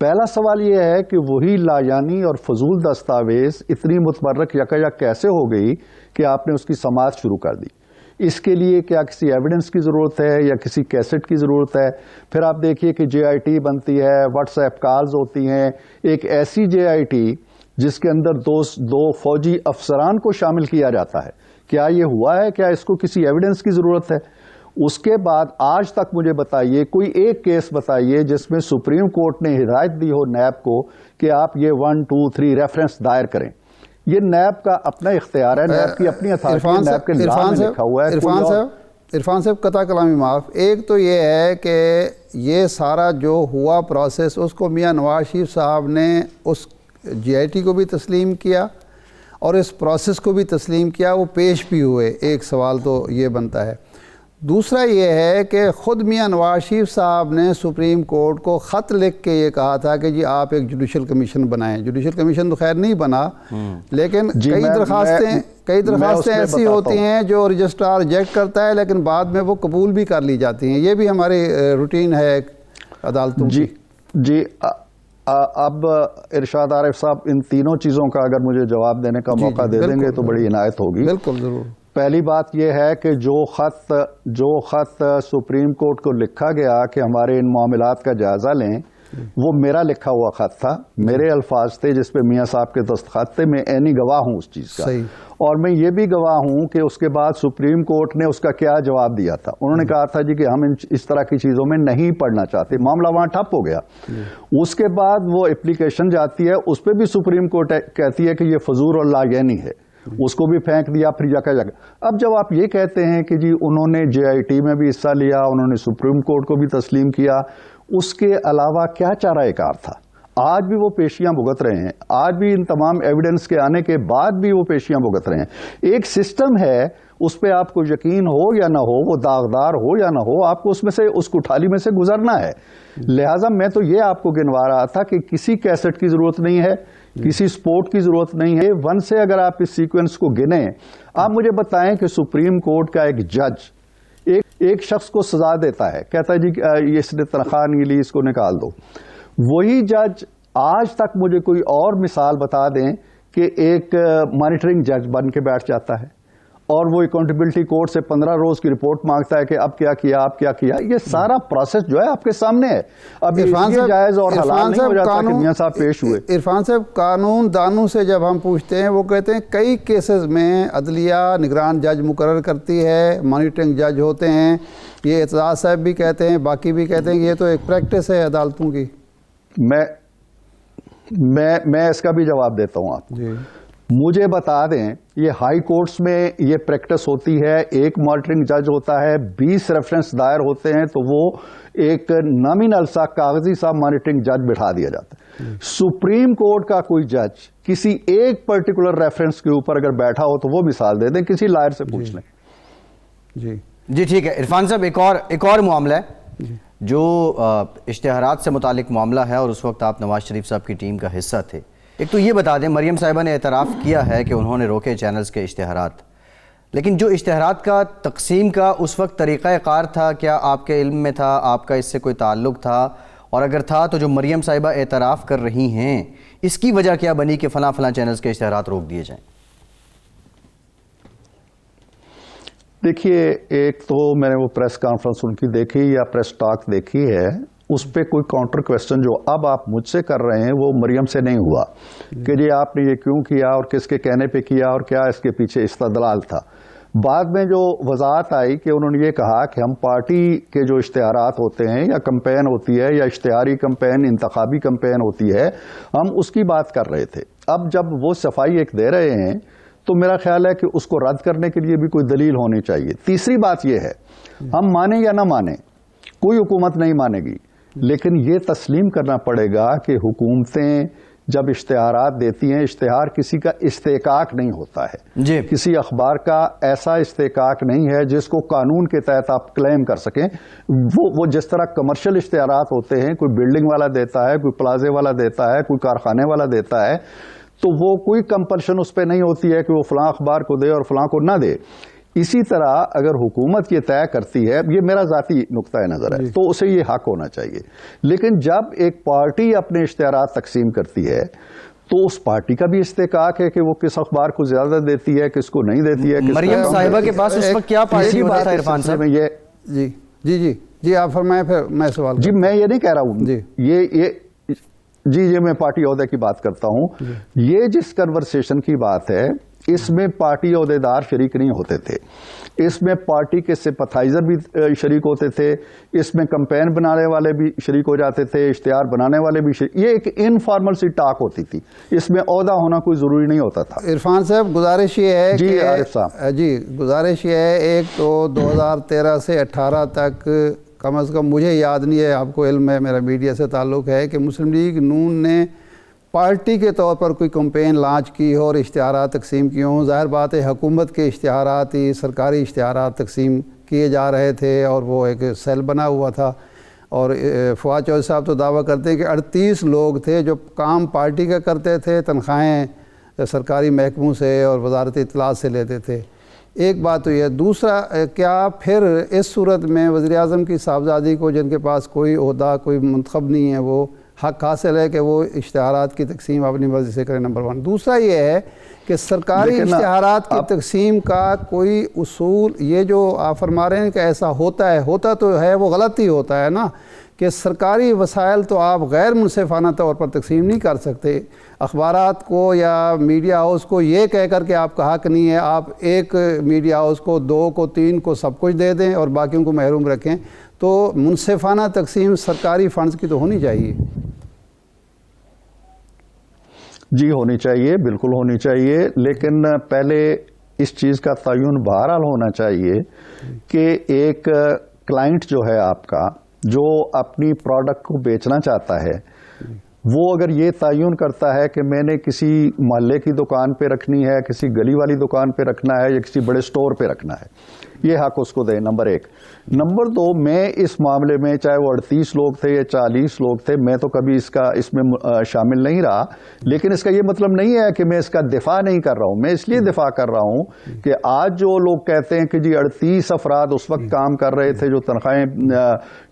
Speaker 4: پہلا سوال یہ ہے کہ وہی لا یعنی اور فضول دستاویز اتنی متبرک یکایک کیسے ہو گئی کہ آپ نے اس کی سماعت شروع کر دی؟ اس کے لیے کیا کسی ایویڈنس کی ضرورت ہے یا کسی کیسٹ کی ضرورت ہے؟ پھر آپ دیکھیے کہ جے آئی ٹی بنتی ہے، واٹس ایپ کالز ہوتی ہیں، ایک ایسی جے آئی ٹی جس کے اندر دو فوجی افسران کو شامل کیا جاتا ہے، کیا یہ ہوا ہے؟ کیا اس کو کسی ایویڈنس کی ضرورت ہے؟ اس کے بعد آج تک مجھے بتائیے کوئی ایک کیس بتائیے جس میں سپریم کورٹ نے ہدایت دی ہو نیب کو کہ آپ یہ 1 2 3 ریفرنس دائر کریں۔ یہ نیب کا اپنا اختیار ہے، نیب کی اپنی اتھارٹی ہے، نیب کے لا میں لکھا ہوا ہے۔
Speaker 1: عرفان صاحب قطع کلامی معاف، ایک تو یہ ہے کہ یہ سارا جو ہوا پروسیس اس کو میاں نواز شریف صاحب نے اس جی آئی ٹی کو بھی تسلیم کیا اور اس پروسیس کو بھی تسلیم کیا، وہ پیش بھی ہوئے۔ ایک سوال تو یہ بنتا ہے۔ دوسرا یہ ہے کہ خود میاں نواز شریف صاحب نے سپریم کورٹ کو خط لکھ کے یہ کہا تھا کہ جی آپ ایک جوڈیشل کمیشن بنائیں۔ جوڈیشل کمیشن تو خیر نہیں بنا، لیکن کئی درخواستیں ایسی ہوتی ہیں جو رجسٹرار ریجیکٹ کرتا ہے لیکن بعد میں وہ قبول بھی کر لی جاتی ہیں۔ یہ بھی ہماری روٹین ہے عدالتوں کی۔
Speaker 4: جی اب ارشاد عارف صاحب ان تینوں چیزوں کا اگر مجھے جواب دینے کا موقع دے دیں گے تو بڑی عنایت ہوگی۔
Speaker 1: بالکل ضرور۔
Speaker 4: پہلی بات یہ ہے کہ جو خط سپریم کورٹ کو لکھا گیا کہ ہمارے ان معاملات کا جائزہ لیں، وہ میرا لکھا ہوا خط تھا، میرے الفاظ تھے جس پہ میاں صاحب کے دستخط تھے، میں عینی گواہ ہوں اس چیز کا۔ اور میں یہ بھی گواہ ہوں کہ اس کے بعد سپریم کورٹ نے اس کا کیا جواب دیا تھا۔ انہوں نے کہا تھا جی کہ ہم اس طرح کی چیزوں میں نہیں پڑھنا چاہتے، معاملہ وہاں ٹھپ ہو گیا۔ اس کے بعد وہ اپلیکیشن جاتی ہے، اس پہ بھی سپریم کورٹ کہتی ہے کہ یہ فضول اور لاینی ہے، اس کو بھی پھینک دیا۔ پھر جگہ اب جب آپ یہ کہتے ہیں کہ جی انہوں نے جے آئی ٹی میں بھی حصہ لیا، انہوں نے سپریم کورٹ کو بھی تسلیم کیا، اس کے علاوہ کیا چارہ کار تھا؟ آج بھی وہ پیشیاں بھگت رہے ہیں، آج بھی ان تمام ایویڈنس کے آنے کے بعد بھی وہ پیشیاں بھگت رہے ہیں۔ ایک سسٹم ہے، اس پہ آپ کو یقین ہو یا نہ ہو، وہ داغدار ہو یا نہ ہو، آپ کو اس میں سے اس کٹھالی میں سے گزرنا ہے۔ لہٰذا میں تو یہ آپ کو گنوا رہا تھا کہ کسی کیسٹ کی ضرورت نہیں ہے، کسی سپورٹ کی ضرورت نہیں ہے۔ 1 سے اگر آپ اس سیکوینس کو گنیں، آپ مجھے بتائیں کہ سپریم کورٹ کا ایک جج ایک شخص کو سزا دیتا ہے، کہتا ہے جی اس نے تنخواہ نہیں لی، اس کو نکال دو۔ وہی جج آج تک مجھے کوئی اور مثال بتا دیں کہ ایک مانیٹرنگ جج بن کے بیٹھ جاتا ہے اور وہ اکاؤنٹیبلٹی کورٹ سے 15 روز کی رپورٹ مانگتا ہے کہ اب کیا کیا، اب کیا کیا۔ یہ سارا پروسیس جو ہے آپ کے سامنے ہے۔ اب یہ جائز اور حلال نہیں ہو جاتا کہ میاں صاحب پیش ہوئے۔
Speaker 1: عرفان صاحب، قانون دانوں سے جب ہم پوچھتے ہیں وہ کہتے ہیں کئی کیسز میں عدلیہ نگران جج مقرر کرتی ہے، مانیٹرنگ جج ہوتے ہیں۔ یہ اعتزاز صاحب بھی کہتے ہیں، باقی بھی کہتے ہیں کہ یہ تو ایک پریکٹس ہے عدالتوں کی۔
Speaker 4: میں اس کا بھی جواب دیتا ہوں آپ کو۔ مجھے بتا دیں، یہ ہائی کورٹس میں یہ پریکٹس ہوتی ہے، ایک مانیٹرنگ جج ہوتا ہے، 20 ریفرنس دائر ہوتے ہیں تو وہ ایک نامینل سا کاغذی سا مانیٹرنگ جج بٹھا دیا جاتا ہے۔ سپریم کورٹ کا کوئی جج کسی ایک پرٹیکولر ریفرنس کے اوپر اگر بیٹھا ہو تو وہ مثال دے دیں، کسی لائر سے پوچھ لیں۔
Speaker 1: جی
Speaker 3: جی ٹھیک ہے عرفان صاحب، ایک اور معاملہ ہے جو اشتہارات سے متعلق معاملہ ہے، اور اس وقت آپ نواز شریف صاحب کی ٹیم کا حصہ تھے. ایک تو یہ بتا دیں، مریم صاحبہ نے اعتراف کیا ہے کہ انہوں نے روکے چینلز کے اشتہارات، لیکن جو اشتہارات کا تقسیم کا اس وقت طریقہ کار تھا، کیا آپ کے علم میں تھا؟ آپ کا اس سے کوئی تعلق تھا؟ اور اگر تھا تو جو مریم صاحبہ اعتراف کر رہی ہیں اس کی وجہ کیا بنی کہ فلاں فلاں چینلز کے اشتہارات روک دیے جائیں؟
Speaker 4: دیکھیے، ایک تو میں نے وہ پریس کانفرنس ان کی دیکھی یا پریس ٹاک دیکھی ہے، اس پہ کوئی کاؤنٹر کویسچن جو اب آپ مجھ سے کر رہے ہیں وہ مریم سے نہیں ہوا کہ جی آپ نے یہ کیوں کیا اور کس کے کہنے پہ کیا اور کیا اس کے پیچھے استدلال تھا. بعد میں جو وضاحت آئی کہ انہوں نے یہ کہا کہ ہم پارٹی کے جو اشتہارات ہوتے ہیں یا کمپین ہوتی ہے یا اشتہاری کمپین، انتخابی کمپین ہوتی ہے، ہم اس کی بات کر رہے تھے. اب جب وہ صفائی ایک دے رہے ہیں تو میرا خیال ہے کہ اس کو رد کرنے کے لیے بھی کوئی دلیل ہونی چاہیے. تیسری بات یہ ہے، ہم مانیں یا نہ مانیں، کوئی حکومت نہیں مانے گی، لیکن یہ تسلیم کرنا پڑے گا کہ حکومتیں جب اشتہارات دیتی ہیں، اشتہار کسی کا استحقاق نہیں ہوتا ہے.
Speaker 3: جی.
Speaker 4: کسی اخبار کا ایسا استحقاق نہیں ہے جس کو قانون کے تحت آپ کلیم کر سکیں. وہ جس طرح کمرشل اشتہارات ہوتے ہیں، کوئی بلڈنگ والا دیتا ہے، کوئی پلازے والا دیتا ہے، کوئی کارخانے والا دیتا ہے، تو وہ کوئی کمپلشن اس پہ نہیں ہوتی ہے کہ وہ فلاں اخبار کو دے اور فلاں کو نہ دے. اسی طرح اگر حکومت یہ طے کرتی ہے، یہ میرا ذاتی نقطہ نظر ہے، تو اسے یہ حق ہونا چاہیے. لیکن جب ایک پارٹی اپنے اشتہارات تقسیم کرتی ہے تو اس پارٹی کا بھی استحقاق ہے کہ وہ کس اخبار کو زیادہ دیتی ہے، کس کو نہیں دیتی ہے.
Speaker 3: مریم صاحبہ کے پاس اس وقت کیا پالیسی ہوتا تھا عرفان صاحب؟
Speaker 1: جی آپ فرمائیں، پھر میں سوال
Speaker 4: جی میں یہ نہیں کہہ رہا ہوں، یہ میں پارٹی عہدے کی بات کرتا ہوں. یہ جس کنورسیشن کی بات ہے، اس میں پارٹی عہدیدار شریک نہیں ہوتے تھے، اس میں پارٹی کے سمپتھائزر بھی شریک ہوتے تھے، اس میں کمپین بنانے والے بھی شریک ہو جاتے تھے، اشتہار بنانے والے بھی شریک. یہ ایک انفارمل سی ٹاک ہوتی تھی، اس میں عہدہ ہونا کوئی ضروری نہیں ہوتا تھا.
Speaker 1: عرفان صاحب گزارش یہ ہے
Speaker 4: جی
Speaker 1: کہ
Speaker 4: عارف صاحب،
Speaker 1: گزارش یہ ہے، ایک تو 2013 سے 18 تک کم از کم مجھے یاد نہیں ہے، آپ کو علم ہے، میرا میڈیا سے تعلق ہے، کہ مسلم لیگ نون نے پارٹی کے طور پر کوئی کمپین لانچ کی ہو اور اشتہارات تقسیم کیے ہوں. ظاہر بات ہے حکومت کے اشتہارات ہی سرکاری اشتہارات تقسیم کیے جا رہے تھے اور وہ ایک سیل بنا ہوا تھا. اور فواد چودھری صاحب تو دعویٰ کرتے ہیں کہ 38 لوگ تھے جو کام پارٹی کا کرتے تھے، تنخواہیں سرکاری محکموں سے اور وزارت اطلاعات سے لیتے تھے. ایک بات تو یہ. دوسرا، کیا پھر اس صورت میں وزیر اعظم کی صاحبزادی کو، جن کے پاس کوئی عہدہ، کوئی منتخب نہیں ہے، وہ حق حاصل ہے کہ وہ اشتہارات کی تقسیم اپنی مرضی سے کریں؟ نمبر 1. دوسرا یہ ہے کہ سرکاری اشتہارات کی تقسیم کا کوئی اصول، یہ جو آپ فرما رہے ہیں کہ ایسا ہوتا تو ہے، وہ غلط ہی ہوتا ہے نا، کہ سرکاری وسائل تو آپ غیر منصفانہ طور پر تقسیم نہیں کر سکتے. اخبارات کو یا میڈیا ہاؤس کو یہ کہہ کر کہ آپ کا حق نہیں ہے، آپ ایک میڈیا ہاؤس کو، 2 کو، 3 کو سب کچھ دے دیں اور باقیوں کو محروم رکھیں. تو منصفانہ تقسیم سرکاری فنڈز کی تو ہونی چاہیے.
Speaker 4: جی ہونی چاہیے، بالکل ہونی چاہیے، لیکن پہلے اس چیز کا تعین بہرحال ہونا چاہیے کہ ایک کلائنٹ جو ہے آپ کا، جو اپنی پروڈکٹ کو بیچنا چاہتا ہے، وہ اگر یہ تعین کرتا ہے کہ میں نے کسی محلے کی دکان پہ رکھنی ہے، کسی گلی والی دکان پہ رکھنا ہے یا کسی بڑے سٹور پہ رکھنا ہے، یہ حق اس کو دے. نمبر 1. نمبر 2، میں اس معاملے میں چاہے وہ 38 لوگ تھے یا 40 لوگ تھے، میں تو کبھی اس میں شامل نہیں رہا، لیکن اس کا یہ مطلب نہیں ہے کہ میں اس کا دفاع نہیں کر رہا ہوں. میں اس لیے دفاع کر رہا ہوں کہ آج جو لوگ کہتے ہیں کہ جی 38 افراد اس وقت کام کر رہے تھے جو تنخواہیں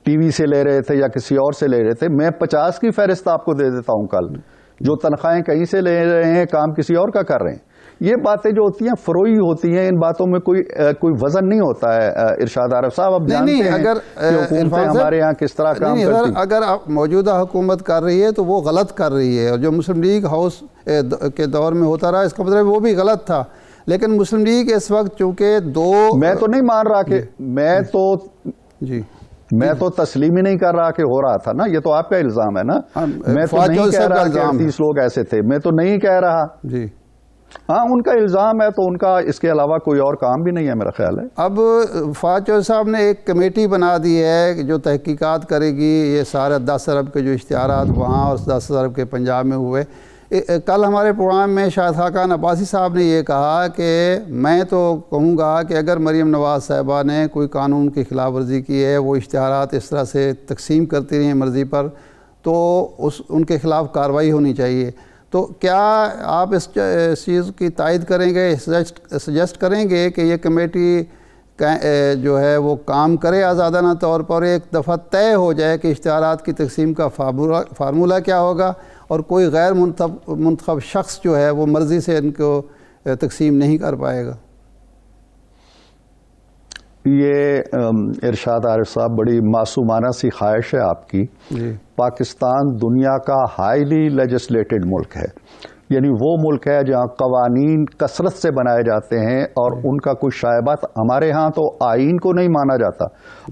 Speaker 4: ٹی وی سے لے رہے تھے یا کسی اور سے لے رہے تھے، میں 50 کی فہرست آپ کو دے دیتا ہوں کل، جو تنخواہیں کہیں سے لے رہے ہیں، کام کسی اور کا کر رہے ہیں. یہ باتیں جو ہوتی ہیں فروئی ہوتی ہیں، ان باتوں میں کوئی وزن نہیں ہوتا ہے. ارشاد عارف صاحب اب جانتے ہیں کہ حکومتیں ہمارے یہاں کس طرح کام کرتی ہیں.
Speaker 1: اگر موجودہ حکومت کر رہی ہے تو وہ غلط کر رہی ہے، اور جو مسلم لیگ ہاؤس کے دور میں ہوتا رہا اس کا مطلب وہ بھی غلط تھا. لیکن مسلم لیگ اس وقت چونکہ
Speaker 4: میں تو نہیں مان رہا کہ میں تو تسلیم ہی نہیں کر رہا کہ ہو رہا تھا نا، یہ تو آپ کا الزام ہے نا. میں تو نہیں کہہ رہا کہ 30 لوگ ایسے تھے، میں تو نہیں کہہ رہا.
Speaker 1: جی
Speaker 4: ہاں، ان کا الزام ہے تو ان کا اس کے علاوہ کوئی اور کام بھی نہیں ہے میرا خیال ہے.
Speaker 1: اب فواد چودھری صاحب نے ایک کمیٹی بنا دی ہے جو تحقیقات کرے گی یہ سارے 10 ارب کے جو اشتہارات وہاں اور 10 ارب کے پنجاب میں ہوئے، کل ہمارے پروگرام میں شاہد خاقان عباسی صاحب نے یہ کہا کہ میں تو کہوں گا کہ اگر مریم نواز صاحبہ نے کوئی قانون کی خلاف ورزی کی ہے، وہ اشتہارات اس طرح سے تقسیم کرتی رہی ہیں مرضی پر، تو ان کے خلاف کارروائی ہونی چاہیے۔ تو کیا آپ اس چیز کی تائید کریں گے، سجیسٹ کریں گے کہ یہ کمیٹی جو ہے وہ کام کرے آزادانہ طور پر، ایک دفعہ طے ہو جائے کہ اشتہارات کی تقسیم کا فارمولہ کیا ہوگا، اور کوئی غیر منتخب شخص جو ہے وہ مرضی سے ان کو تقسیم نہیں کر پائے گا؟
Speaker 4: یہ ارشاد عارف صاحب بڑی معصومانہ سی خواہش ہے آپ کی۔ پاکستان دنیا کا ہائیلی لیجسلیٹڈ ملک ہے، یعنی وہ ملک ہے جہاں قوانین کثرت سے بنائے جاتے ہیں اور ان کا کوئی شائبات، ہمارے ہاں تو آئین کو نہیں مانا جاتا،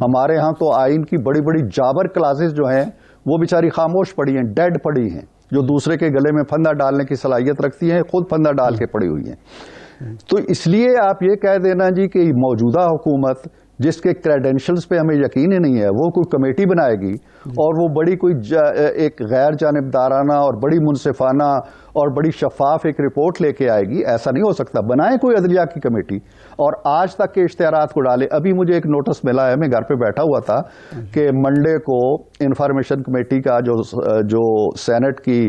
Speaker 4: ہمارے ہاں تو آئین کی بڑی بڑی جابر کلاسز جو ہیں وہ بیچاری خاموش پڑی ہیں، ڈیڈ پڑی ہیں، جو دوسرے کے گلے میں پھندا ڈالنے کی صلاحیت رکھتی ہیں، خود پھندا ڈال کے پڑی ہوئی ہیں۔ تو اس لیے آپ یہ کہہ دینا جی کہ موجودہ حکومت جس کے کریڈینشلز پہ ہمیں یقین ہی نہیں ہے، وہ کوئی کمیٹی بنائے گی اور وہ بڑی کوئی ایک غیر جانبدارانہ اور بڑی منصفانہ اور بڑی شفاف ایک رپورٹ لے کے آئے گی، ایسا نہیں ہو سکتا۔ بنائیں کوئی عدلیہ کی کمیٹی اور آج تک کے اشتہارات کو ڈالے۔ ابھی مجھے ایک نوٹس ملا ہے، میں گھر پہ بیٹھا ہوا تھا کہ منڈے کو انفارمیشن کمیٹی کا جو سینٹ کی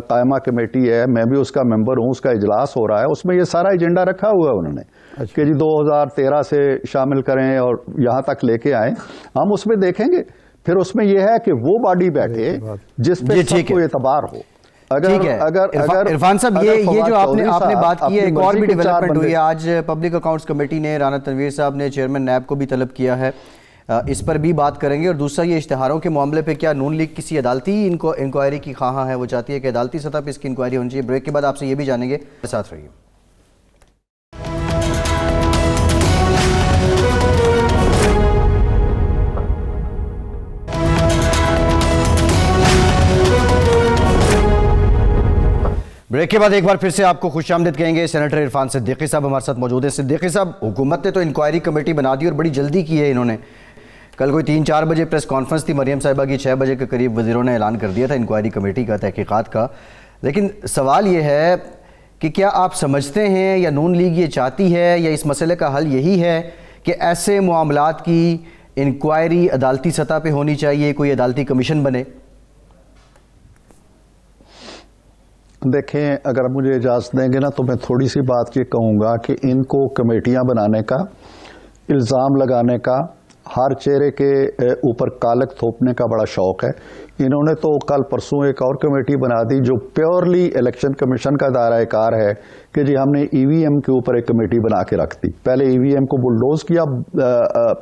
Speaker 4: قائمہ کمیٹی ہے، میں بھی اس کا ممبر ہوں، اس کا اجلاس ہو رہا ہے، اس میں یہ سارا ایجنڈا رکھا ہوا ہے انہوں نے کہ جی 2013 سے شامل کریں اور یہاں تک لے کے آئیں۔ ہم اس میں دیکھیں گے، پھر اس میں یہ ہے کہ وہ باڈی بیٹھے جس پہ سب کو اعتبار ہو۔
Speaker 3: عرفان صاحب، یہ جو آپ نے بات کی ہے، ایک اور بھی ڈیولپمنٹ ہوئی ہے آج۔ پبلک اکاؤنٹس کمیٹی نے رانا تنویر صاحب نے چیئرمین نیب کو بھی طلب کیا ہے، اس پر بھی بات کریں گے۔ اور دوسرا یہ اشتہاروں کے معاملے پہ کیا نون لیگ کسی عدالتی انکوائری کی خواہاں ہے، وہ چاہتی ہے کہ عدالتی سطح پہ اس کی انکوائری ہونی چاہیے۔ بریک کے بعد آپ سے یہ بھی جانیں گے، ساتھ رہیے۔ بریک کے بعد ایک بار پھر سے آپ کو خوش آمدید کہیں گے۔ سینیٹر عرفان صدیقی صاحب ہمارے ساتھ موجود ہیں۔ صدیقی صاحب، حکومت نے تو انکوائری کمیٹی بنا دی اور بڑی جلدی کی ہے انہوں نے۔ کل کوئی 3-4 بجے پریس کانفرنس تھی مریم صاحبہ کی، 6 بجے کے قریب وزیروں نے اعلان کر دیا تھا انکوائری کمیٹی کا، تحقیقات کا۔ لیکن سوال یہ ہے کہ کیا آپ سمجھتے ہیں یا نون لیگ یہ چاہتی ہے یا اس مسئلے کا حل یہی ہے کہ ایسے معاملات کی انکوائری عدالتی سطح پہ ہونی چاہیے، کوئی عدالتی کمیشن بنے؟
Speaker 4: دیکھیں، اگر مجھے اجازت دیں گے نا تو میں تھوڑی سی بات یہ کہوں گا کہ ان کو کمیٹیاں بنانے کا، الزام لگانے کا، ہر چہرے کے اوپر کالک تھوپنے کا بڑا شوق ہے۔ انہوں نے تو کل پرسوں ایک اور کمیٹی بنا دی جو پیورلی الیکشن کمیشن کا دائرہ کار ہے کہ جی ہم نے ای وی ایم کے اوپر ایک کمیٹی بنا کے رکھ دی۔ پہلے ای وی ایم کو بلڈوز کیا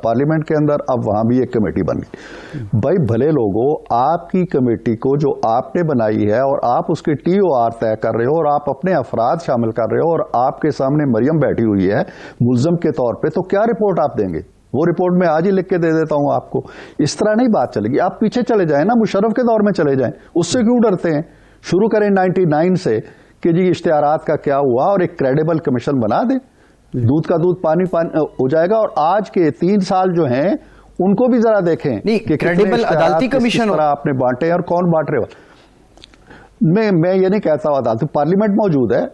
Speaker 4: پارلیمنٹ کے اندر، اب وہاں بھی ایک کمیٹی بن گئی۔ بھائی بھلے لوگوں، آپ کی کمیٹی کو جو آپ نے بنائی ہے اور آپ اس کے ٹی او آر طے کر رہے ہو اور آپ اپنے افراد شامل کر رہے ہو اور آپ کے سامنے مریم بیٹھی ہوئی ہے ملزم کے طور پہ، تو کیا رپورٹ آپ دیں گے؟ وہ رپورٹ میں آج ہی لکھ کے دے دیتا ہوں آپ کو۔ اس طرح نہیں بات چلے گی۔ آپ پیچھے چلے جائیں نا، مشرف کے دور میں چلے جائیں، اس سے کیوں ڈرتے ہیں؟ شروع کریں 99 سے کہ جی اشتہارات کا کیا ہوا اور ایک کریڈیبل کمیشن بنا دیں، دودھ کا دودھ پانی ہو جائے گا۔ اور آج کے 3 سال جو ہیں ان کو بھی ذرا دیکھیں کہ
Speaker 3: کریڈیبل عدالتی کمیشن
Speaker 4: آپ نے بانٹے اور کون بانٹ رہے ہو۔ میں یہ نہیں کہتا ہوں عدالت، پارلیمنٹ موجود ہے،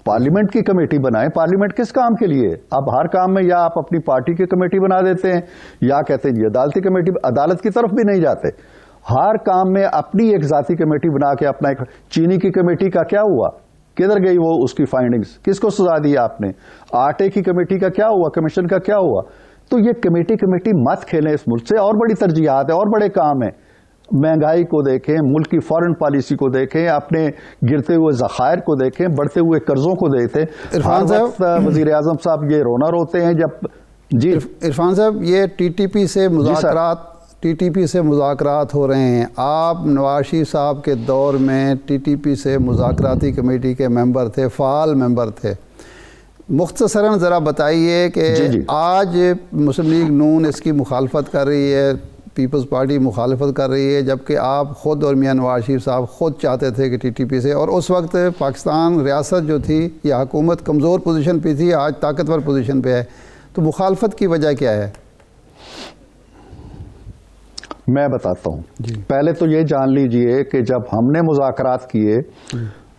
Speaker 4: پارلیمنٹ کی کمیٹی بنائیں۔ پارلیمنٹ کس کام کے لیے؟ اب ہر کام میں یا آپ اپنی پارٹی کی کمیٹی بنا دیتے ہیں یا کہتے ہیں جی عدالتی کمیٹی، عدالت کی طرف بھی نہیں جاتے۔ ہر کام میں اپنی ایک ذاتی کمیٹی بنا کے اپنا ایک، چینی کی کمیٹی کا کیا ہوا؟ کدھر گئی وہ اس کی فائنڈنگز؟ کس کو سزا دی آپ نے؟ آٹے کی کمیٹی کا کیا ہوا؟ کمیشن کا کیا ہوا؟ تو یہ کمیٹی مت کھیلیں اس ملک سے، اور بڑی ترجیحات ہیں اور بڑے کام ہیں۔ مہنگائی کو دیکھیں، ملک کی فارن پالیسی کو دیکھیں، اپنے گرتے ہوئے ذخائر کو دیکھیں، بڑھتے ہوئے قرضوں کو دیکھیں۔
Speaker 1: عرفان صاحب،
Speaker 4: وزیر اعظم صاحب یہ رونا روتے ہیں جب جی
Speaker 1: عرفان صاحب، یہ ٹی ٹی پی سے مذاکرات ہو رہے ہیں۔ آپ نواز شریف صاحب کے دور میں ٹی ٹی پی سے مذاکراتی کمیٹی کے ممبر تھے، فعال ممبر تھے۔ مختصراً ذرا بتائیے کہ آج مسلم لیگ نون اس کی مخالفت کر رہی ہے، پیپلز پارٹی مخالفت کر رہی ہے، جبکہ آپ خود اور میاں نواز شریف صاحب خود چاہتے تھے کہ ٹی ٹی پی سے، اور اس وقت پاکستان ریاست جو تھی یا حکومت کمزور پوزیشن پہ تھی، آج طاقتور پوزیشن پہ ہے، تو مخالفت کی وجہ کیا ہے؟
Speaker 4: میں بتاتا ہوں۔ پہلے تو یہ جان لیجئے کہ جب ہم نے مذاکرات کیے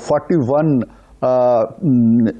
Speaker 4: 41